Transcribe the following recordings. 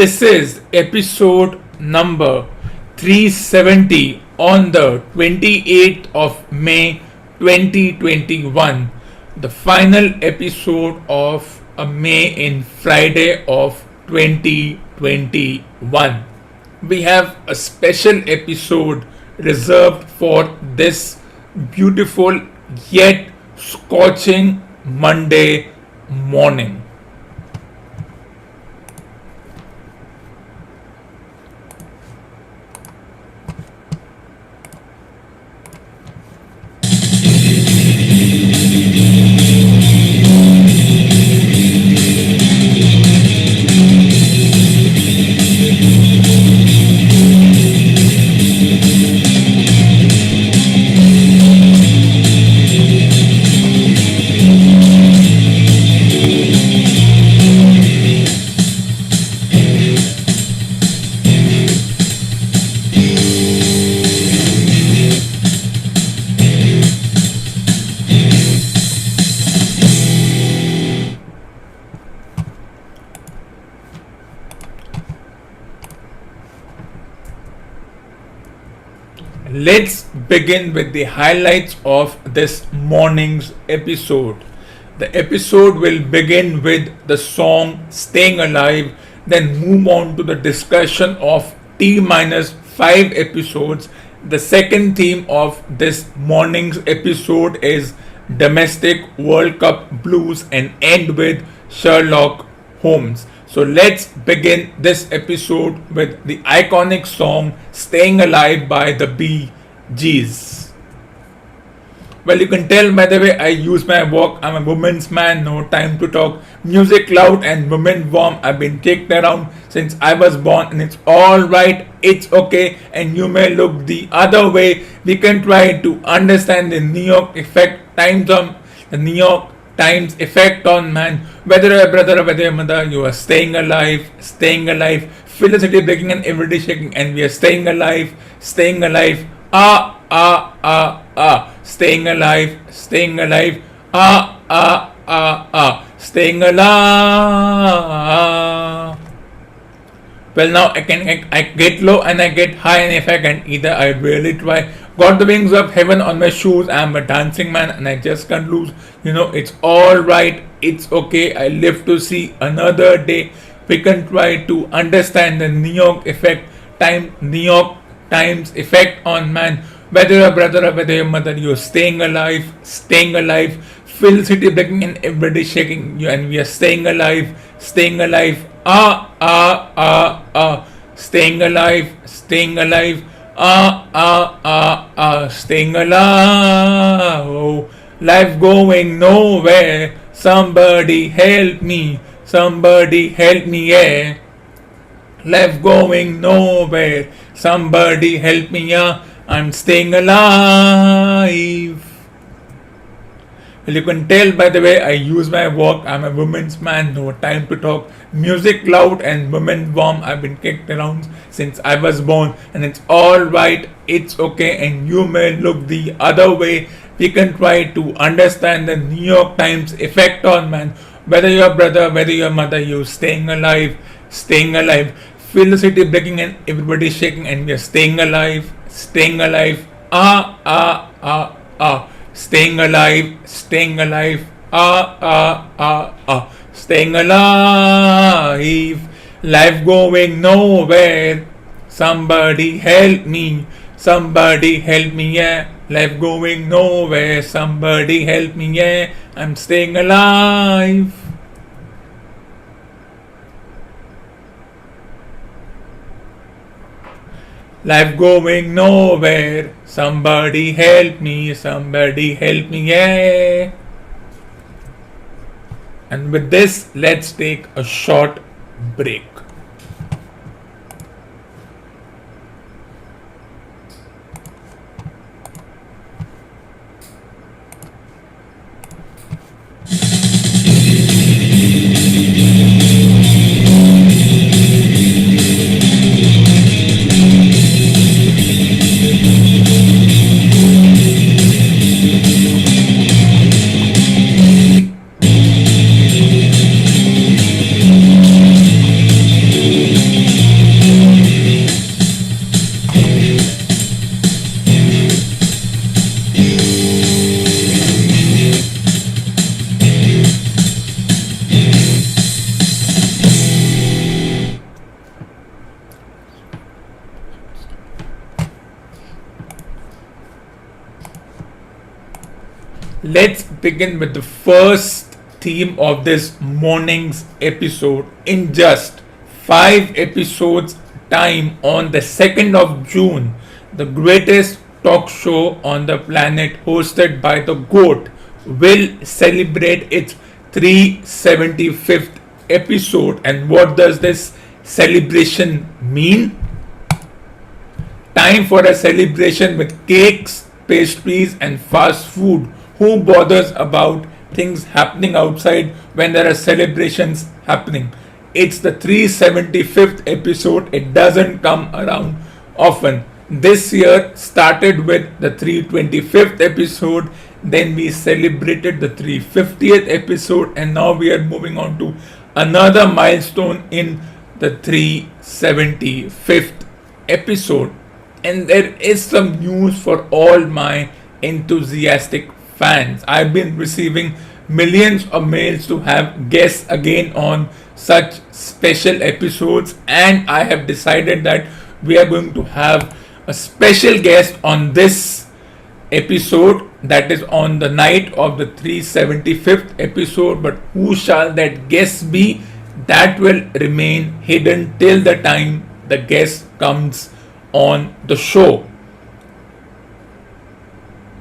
This is episode number 370 on the 28th of May 2021, the final episode of a May in Friday of 2021. We have a special episode reserved for this beautiful yet scorching Monday morning. Let's begin with the highlights of this morning's episode. The episode will begin with the song Staying Alive, then move on to the discussion of T-5 episodes. The second theme of this morning's episode is Domestic World Cup Blues and end with Sherlock Holmes. So let's begin this episode with the iconic song Staying Alive by the Bee Gees. Well, you can tell by the way I use my walk. I'm a woman's man, no time to talk. Music loud and women warm. I've been kicked around since I was born and it's alright, it's okay, and you may look the other way. We can try to understand the New York effect times on the New York Times effect on man. Whether you're a brother or whether you're a mother, you are staying alive, staying alive. Feel the city breaking and everybody shaking, and we are staying alive, staying alive. Staying alive, staying alive. Staying alive. Well, now I get low and I get high, and if I can either, I really try. Got the wings of heaven on my shoes. I'm a dancing man and I just can't lose. It's alright, it's okay. I live to see another day. We can try to understand the New York Times effect on man. Whether you're a brother or whether you're a mother, you're staying alive, staying alive. Feel the city breaking and everybody shaking you, and we are staying alive, staying alive. Staying alive, staying alive. Staying alive. Oh, life going nowhere. Somebody help me, yeah. Life going nowhere. Somebody help me, yeah. I'm staying alive. Well, you can tell by the way I use my walk. I'm a woman's man, no time to talk. Music loud and women warm. I've been kicked around since I was born, and it's alright, it's okay, and you may look the other way. We can try to understand the New York Times effect on man. Whether you're a brother, whether you're a mother, you're staying alive, staying alive. Feel the city breaking and everybody shaking, and we're staying alive, staying alive. Staying alive, staying alive. Staying alive. Life going nowhere. Somebody help me, yeah. Life going nowhere. Somebody help me, yeah. I'm staying alive. Life going nowhere. Somebody help me, yeah. And with this, let's take a short break. Let's begin with the first theme of this morning's episode. In just 5 episodes time on the 2nd of June, the greatest talk show on the planet hosted by the GOAT will celebrate its 375th episode. And what does this celebration mean? Time for a celebration with cakes, pastries, and fast food. Who bothers about things happening outside when there are celebrations happening? It's the 375th episode. It doesn't come around often. This year started with the 325th episode, then we celebrated the 350th episode, and now we are moving on to another milestone in the 375th episode. And there is some news for all my enthusiastic fans. I've been receiving millions of mails to have guests again on such special episodes, and I have decided that we are going to have a special guest on this episode, that is on the night of the 375th episode. But who shall that guest be? That will remain hidden till the time the guest comes on the show.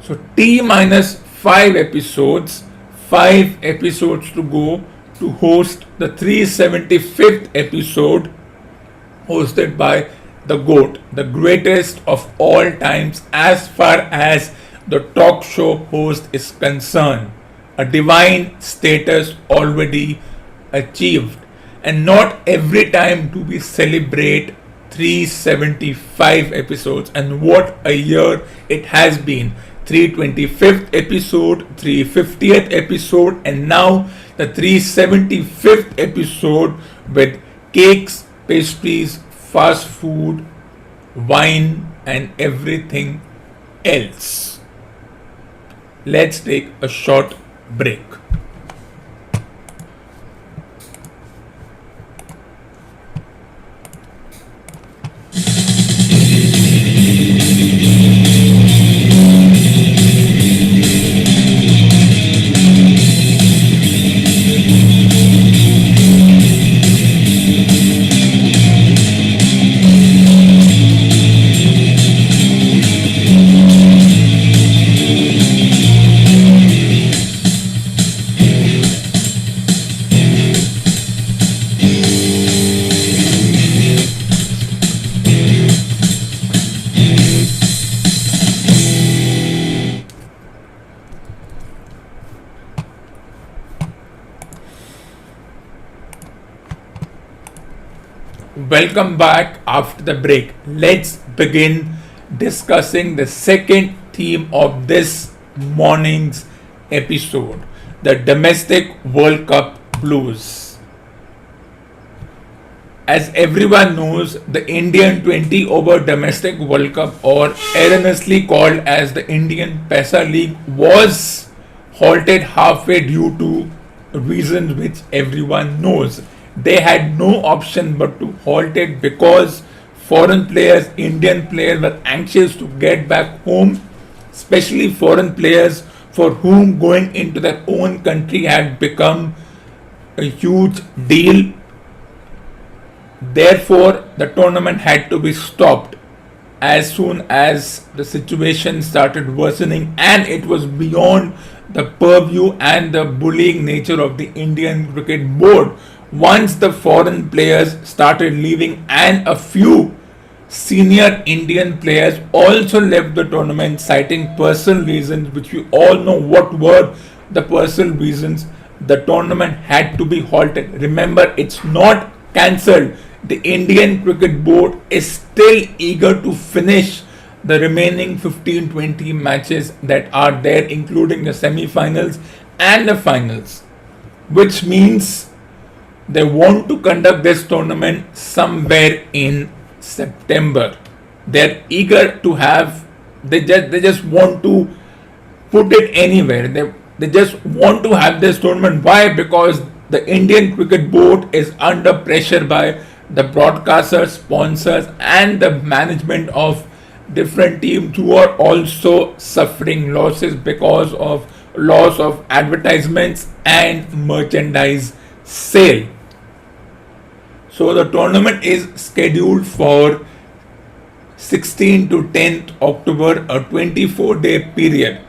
So T minus 5 episodes, 5 episodes to go to host the 375th episode, hosted by the GOAT, the greatest of all times as far as the talk show host is concerned. A divine status already achieved. And not every time do we celebrate 375 episodes, and what a year it has been. 325th episode, 350th episode, and now the 375th episode with cakes, pastries, fast food, wine, and everything else. Let's take a short break. Welcome back after the break. Let's begin discussing the second theme of this morning's episode, the domestic World Cup blues. As everyone knows, the Indian 20 over domestic World Cup, or erroneously called as the Indian Paisa League, was halted halfway due to reasons which everyone knows. They had no option but to halt it because foreign players, Indian players, were anxious to get back home, especially foreign players for whom going into their own country had become a huge deal. Therefore, the tournament had to be stopped as soon as the situation started worsening, and it was beyond the purview and the bullying nature of the Indian Cricket Board. Once the foreign players started leaving, and a few senior Indian players also left the tournament citing personal reasons, which we all know what were the personal reasons, the tournament had to be halted. Remember, it's not cancelled. The Indian Cricket Board is still eager to finish the remaining 15-20 matches that are there, including the semi-finals and the finals, which means they want to conduct this tournament somewhere in September. They're eager to have, they just want to put it anywhere. They just want to have this tournament. Why? Because the Indian Cricket Board is under pressure by the broadcasters, sponsors, and the management of different teams who are also suffering losses because of loss of advertisements and merchandise sale. So the tournament is scheduled for 16 to 10th October, a 24-day period.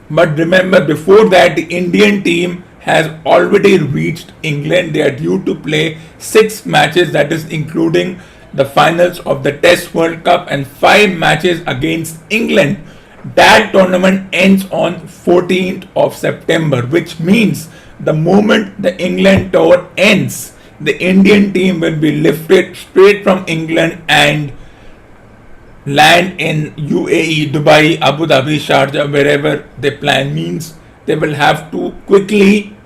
But remember, before that, the Indian team has already reached England. They are due to play 6 matches, that is including the finals of the Test World Cup, and 5 matches against England. That tournament ends on 14th of September, which means the moment the England tour ends, the Indian team will be lifted straight from England and land in UAE, Dubai, Abu Dhabi, Sharjah, wherever they plan. Means they will have to quickly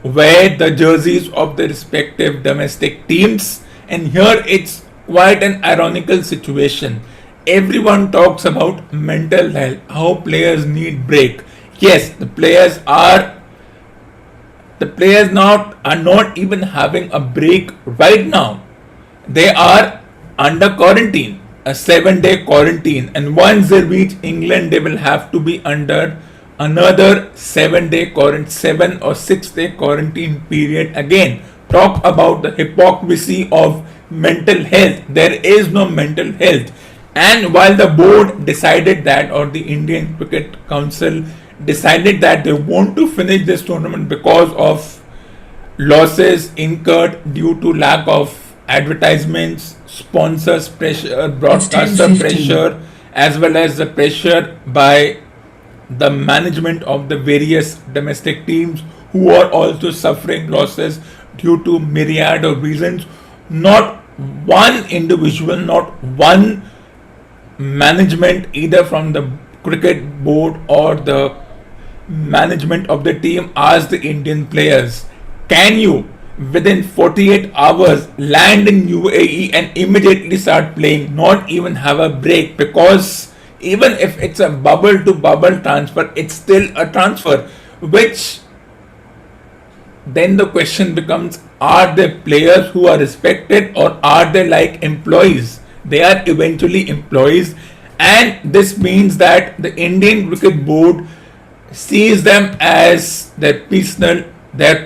wear the jerseys of the respective domestic teams. And here it's quite an ironical situation. Everyone talks about mental health, how players need break. Yes, the players not even having a break right now. They are under quarantine, a 7-day quarantine, and once they reach England, they will have to be under another 7 or 6-day quarantine period again. Talk about the hypocrisy of mental health. There is no mental health. And while the board decided that, or the Indian Cricket Council decided that they want to finish this tournament because of losses incurred due to lack of advertisements, sponsors pressure, broadcaster pressure, as well as the pressure by the management of the various domestic teams who are also suffering losses due to myriad of reasons. Not one individual, not one management, either from the cricket board or the management of the team, asked the Indian players, can you within 48 hours land in UAE and immediately start playing, not even have a break? Because even if it's a bubble to bubble transfer, it's still a transfer. Which then the question becomes, are they players who are respected, or are they like employees? They are eventually employees, and this means that the Indian Cricket Board sees them as their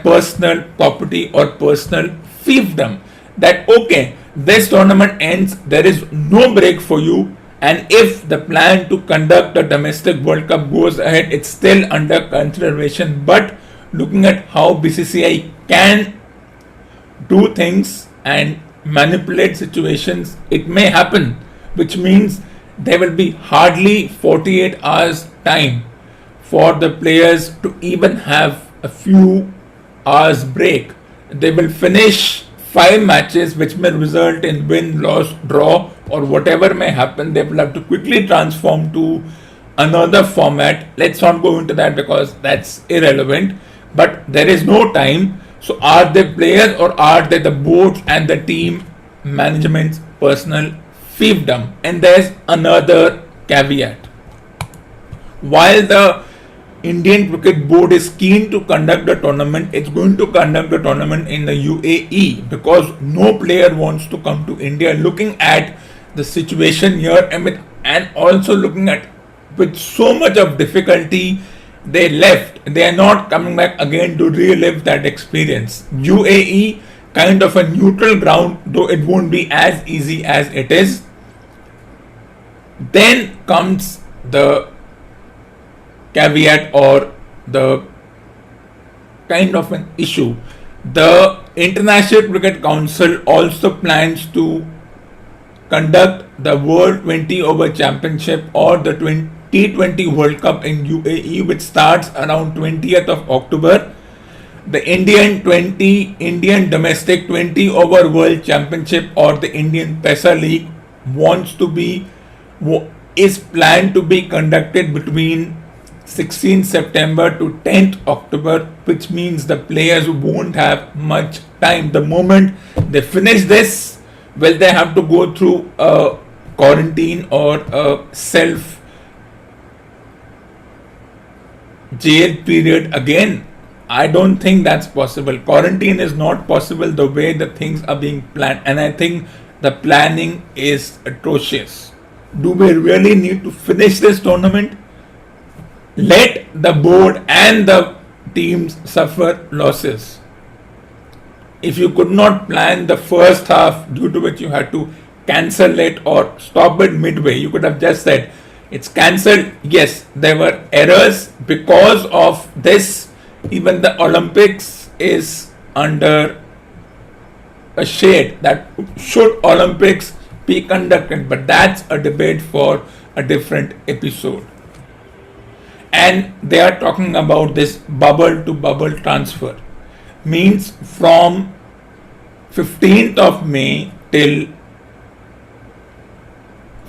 personal property or personal fiefdom. That okay, this tournament ends, there is no break for you, and if the plan to conduct the domestic World Cup goes ahead, it's still under consideration. But looking at how BCCI can do things and manipulate situations, it may happen, which means there will be hardly 48 hours time for the players to even have a few hours break. They will finish 5 matches, which may result in win, loss, draw, or whatever may happen. They will have to quickly transform to another format. Let's not go into that because that's irrelevant, but there is no time. So are they players, or are they the board and the team management's personal fiefdom? And there's another caveat. While the Indian Cricket Board is keen to conduct the tournament, it's going to conduct the tournament in the UAE because no player wants to come to India. Looking at the situation here, and also looking at with so much of difficulty they left, they are not coming back again to relive that experience. UAE, kind of a neutral ground, though it won't be as easy as it is. Then comes the caveat, or the kind of an issue. The International Cricket Council also plans to conduct the World 20 Over Championship or the T20 World Cup in UAE, which starts around 20th of October. The Indian domestic 20 over World Championship, or the Indian Pesa League, is planned to be conducted between 16th September to 10th October, which means the players won't have much time. The moment they finish this, will they have to go through a quarantine or a self jail period again? I don't think that's possible. Quarantine is not possible the way the things are being planned, and I think the planning is atrocious. Do we really need to finish this tournament? let the board and the teams suffer losses. If you could not plan the first half due to which you had to cancel it or stop it midway, you could have just said it's cancelled. Yes, there were errors because of this. Even the Olympics is under a shade that should Olympics be conducted, but that's a debate for a different episode. And they are talking about this bubble to bubble transfer, means from 15th of May till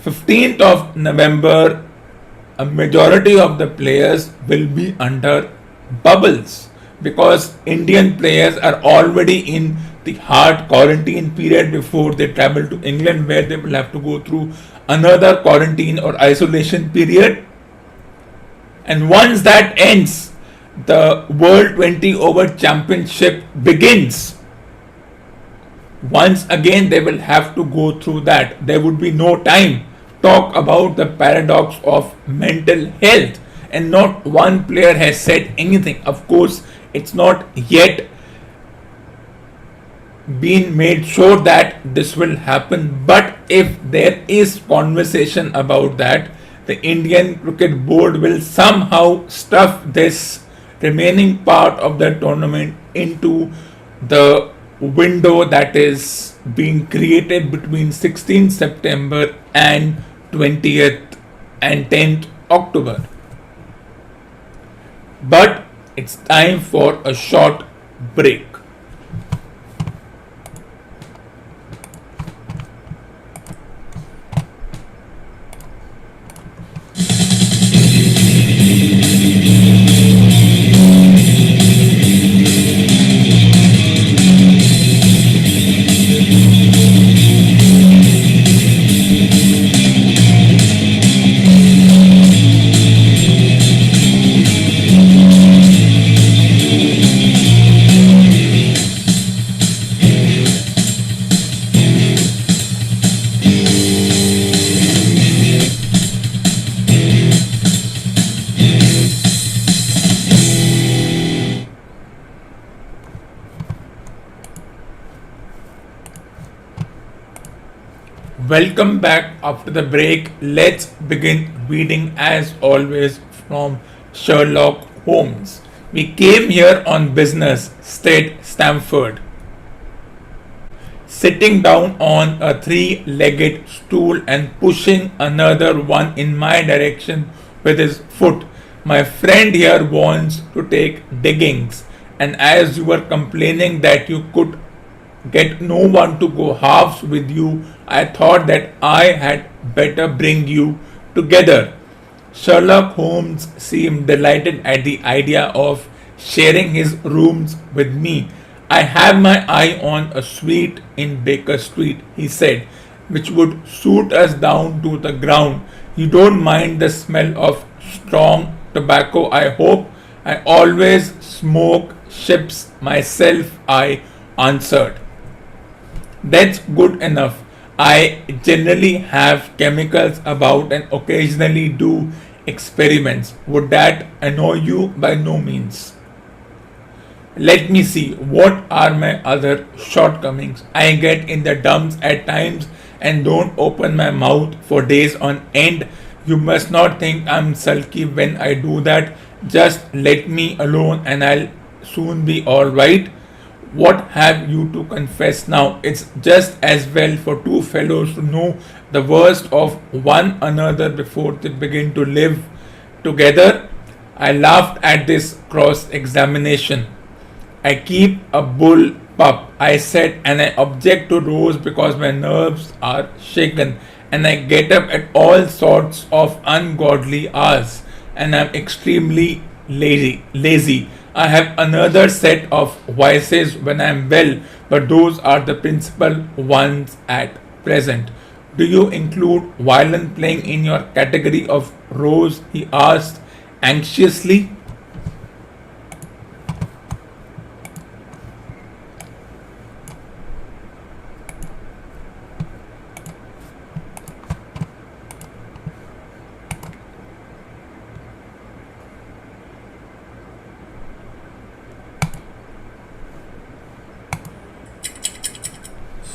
15th of November, a majority of the players will be under bubbles because Indian players are already in the hard quarantine period before they travel to England, where they will have to go through another quarantine or isolation period. And once that ends, the World 20 Over Championship begins. Once again, they will have to go through that. There would be no time. Talk about the paradox of mental health, and not one player has said anything. Of course, it's not yet been made sure that this will happen, but if there is conversation about that, the Indian Cricket Board will somehow stuff this remaining part of the tournament into the window that is being created between 16th September and 20th and 10th October. But it's time for a short break. Welcome back after the break. Let's begin reading as always from Sherlock Holmes. We came here on business, said Stamford, sitting down on a three-legged stool and pushing another one in my direction with his foot. My friend here wants to take diggings, and as you were complaining that you could get no one to go halves with you, I thought that I had better bring you together. Sherlock Holmes seemed delighted at the idea of sharing his rooms with me. I have my eye on a suite in Baker Street, he said, which would suit us down to the ground. You don't mind the smell of strong tobacco, I hope? I always smoke ships myself, I answered. That's good enough. I generally have chemicals about and occasionally do experiments. Would that annoy you? By no means. Let me see. What are my other shortcomings? I get in the dumps at times and don't open my mouth for days on end. You must not think I'm sulky when I do that. Just let me alone and I'll soon be alright. What have you to confess now? It's just as well for two fellows to know the worst of one another before they begin to live together. I laughed at this cross-examination. I keep a bull pup, I said, and I object to Rose because my nerves are shaken and I get up at all sorts of ungodly hours and I'm extremely lazy. I have another set of vices when I am well, but those are the principal ones at present. Do you include violin playing in your category of Rose? He asked anxiously.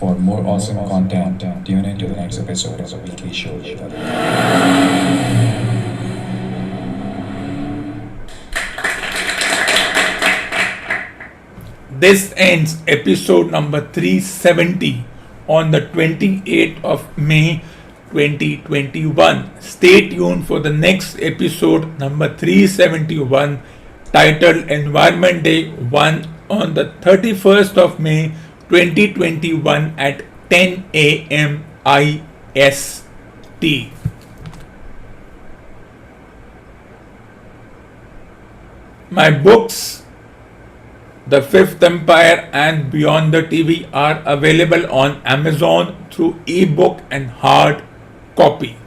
For more awesome content, tune in to the next episode of the Weekly Show with This ends episode number 370 on the 28th of May 2021. Stay tuned for the next episode number 371 titled Environment Day 1 on the 31st of May 2021 at 10 a.m. IST. My books, The Fifth Empire and Beyond the TV, are available on Amazon through ebook and hard copy.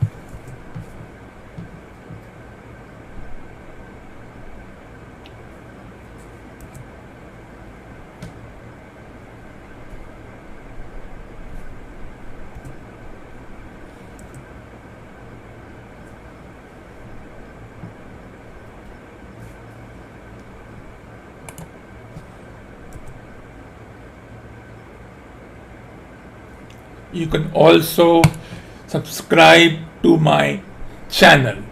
You can also subscribe to my channel.